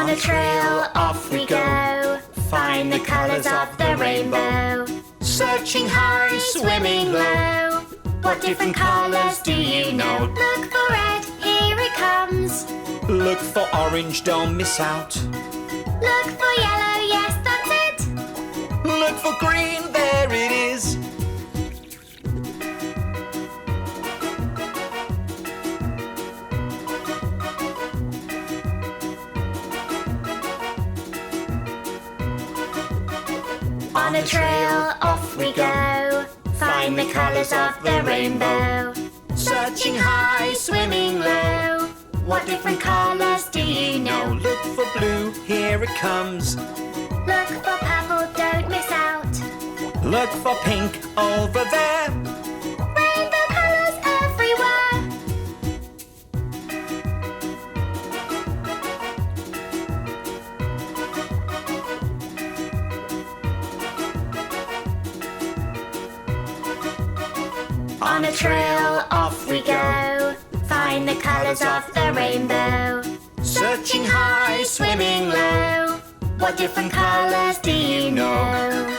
On a trail, off we go, find the colours of the rainbow. Searching high, swimming low, what different colours do you know? Look for red, here it comes. Look for orange, don't miss out. Look for yellow, yes, that's it. Look for green, there it is. On a trail, off we go, find the colours of the rainbow. Searching high, swimming low, what different colours do you know? Look for blue, here it comes. Look for purple, don't miss out. Look for pink, over there. Rainbow colours everywhere. On a trail, off we go, find the colours of the rainbow. Searching high, swimming low, what different colours do you know?